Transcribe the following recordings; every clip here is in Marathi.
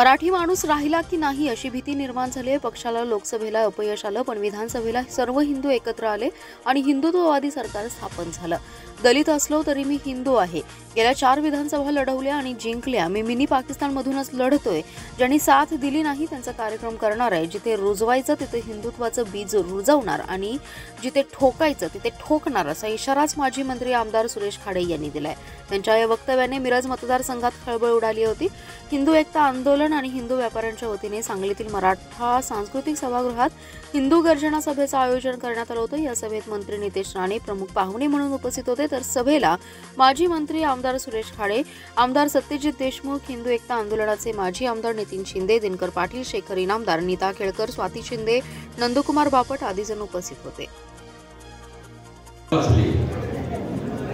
मराठी माणूस राहिला की नाही अशी भीती निर्माण झाली आहे। पक्षाला लोकसभेला अपयश आलं, पण विधानसभेला सर्व हिंदू एकत्र आले आणि हिंदुत्ववादी सरकार स्थापन झालं। दलित असलो तरी मी हिंदू आहे। गेल्या 4 विधानसभा लढवल्या आणि जिंकल्या। मी मिनी पाकिस्तानमधूनच लढतोय। ज्यांनी साथ दिली नाही त्यांचा कार्यक्रम करणार आहे। जिथे रुजवायचं तिथे हिंदुत्वाचं बीज रुजवणार आणि जिथे ठोकायचं तिथे ठोकणार, असा इशाराच माजी मंत्री आमदार सुरेश खाडे यांनी दिलाय। त्यांच्या या वक्तव्याने मिरज मतदारसंघात खळबळ उडाली होती। हिंदू एकता आंदोलन आणि हिंदू व्यापाऱ्यांच्या वतीने सांगलीतील मराठा सांस्कृतिक सभागृहात हिंदू गर्जना सभेचं आयोजन करण्यात आलं होतं। या सभेत मंत्री नितेश राणे प्रमुख पाहुणे म्हणून उपस्थित होते, तर सभेला माजी मंत्री आमदार सुरेश खाडे, आमदार सत्यजित देशमुख, हिंदू एकता आंदोलनाचे माजी आमदार नितीन शिंदे, दिनकर पाटील, शेखर इनामदार, नीता केळकर, स्वाती शिंदे, नंदकुमार बापट आदी जण उपस्थित होते।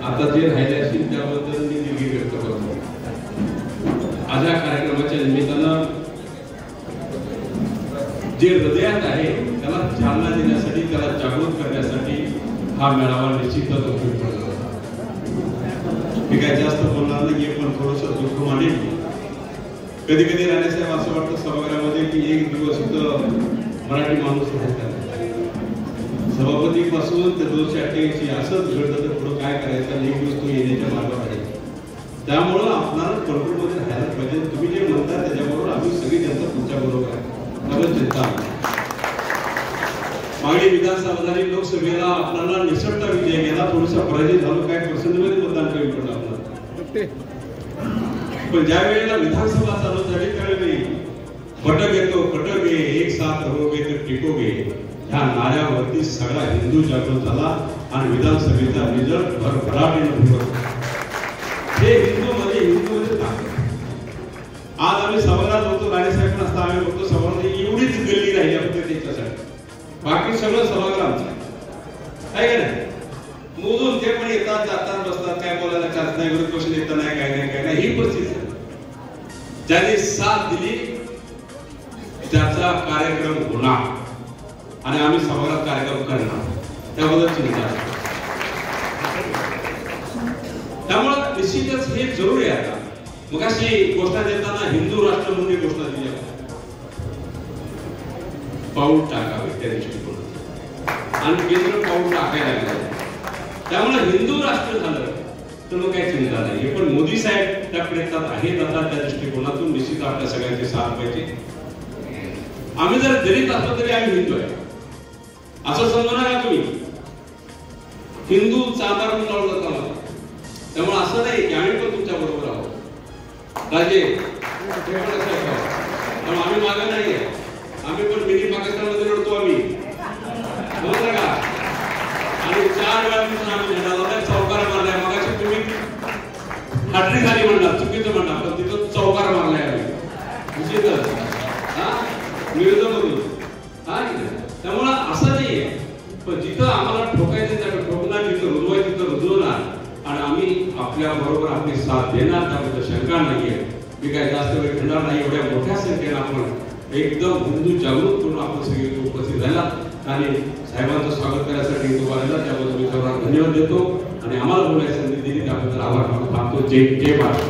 आता जे राहिले असतील त्याबद्दल मी दिलगिरी व्यक्त करतो। आज या कार्यक्रमाच्या निमित्तानं जे हृदयात आहे त्याला चालना देण्यासाठी, त्याला जागृत करण्यासाठी हा मेळावा निश्चितच उपयुक्त ठरला। मी काय जास्त बोलणार नाही, पण थोडंसं दुःख मानेल। कधी कधी राणेसाहेब असं वाटतं सभागृहामध्ये की एक दिवस इथं मराठी माणूस राहतात, सभापतीपासून ते 288 असंच घडतं तर पुढं काय करायचं, एक दिवस तो येण्याच्या मार्गावर आहे। त्यामुळं आपल्याला कंट्रोलमध्ये राहायला पाहिजे। तुम्ही जे म्हणता त्याच्याबरोबर आम्ही सगळी जनता तुमच्या बरोबर आहे। मागणी विधानसभा झाली, लोकसभेला आपल्याला निसटता विजय गेला, थोडासा पराजय झालो, काय पर्सेंटमध्ये मतदान कमी पडलं आपल्याला। पण ज्या वेळेला विधानसभा चालू झाली त्यावेळी फटक येतो, फटक ये, एक साथ रहोगे तर टिकोगे, ह्या नाऱ्यावरती सगळा हिंदू जागृत झाला आणि विधानसभेचा रिझल्ट भरभराटीने हे हिंदूमध्ये ताकद। आज आम्ही सभागृहात होतो, राणेसाहेब नसता आम्ही बघतो सभागृहात एवढीच गल्ली राहिली फक्त त्याच्यासाठी, बाकी सगळं सभागृहाचं आहे का नाही। मोजून ते पण येतात जातात बसतात, काय बोलायला चालत नाही, विरोध पक्ष नेता नाही, काय नाही ही परिस्थिती आहे। ज्यांनी साथ दिली त्याचा कार्यक्रम होणार आणि आम्ही सभागृहात कार्यक्रम करणार, त्याबद्दल चिंता आहे। त्यामुळे निश्चितच हे जरुरी आहे। आता मग अशी घोषणा देताना हिंदू राष्ट्र म्हणून घोषणा दिली, पाऊल टाकावे त्या दृष्टिकोनात आणि केंद्र पाऊल टाकायला लागलं। त्यामुळे हिंदू राष्ट्र झालं तर मग काही चिंता नाही, पण मोदी साहेब त्या प्रयत्नात आहेत। आता त्या दृष्टिकोनातून निश्चित आपल्या सगळ्यांची साथ पाहिजे। आम्ही जर दलित असलो तरी आम्ही हिंदू आहे असं समजू नका तुम्ही। हिंदू चांदार म्हणून लावलं जातं मला, त्यामुळे असं नाही की आम्ही पण तुमच्या बरोबर आहोत राजे, आम्ही मागे नाहीये। आम्ही पण मिनी पाकिस्तानमध्ये लढतो आम्ही, बरोबर का। आणि 4 वेळा आम्ही झेंडा लावलाय, चौकार मारलाय। मगाशी तुम्ही हॅट्रिक झाली म्हणणार, चुकीचं म्हणणार, पण तिथं चौकार मारलाय आम्ही निश्चितच विरोधामधून। त्यामुळं असं नाहीये, पण जिथं आम्हाला ठोकायचं त्याकडे ठोकणार, जिथं रुजवायचं तिथं रुजवणार आणि आम्ही आपल्या बरोबर आपली साथ देणार, त्याबद्दल शंका नाहीये। मी काय जास्त वेळ घेणार नाही। एवढ्या मोठ्या संख्येनं आपण एकदम हिंदू जागृत करून आपण सगळे उपस्थित झाला आणि साहेबांचं स्वागत करण्यासाठी तो आलेला, त्याबद्दल मी सर्वांना धन्यवाद देतो आणि आम्हाला बोलायची संधी दिली त्याबद्दल आभार मानतो। जय जय भारत।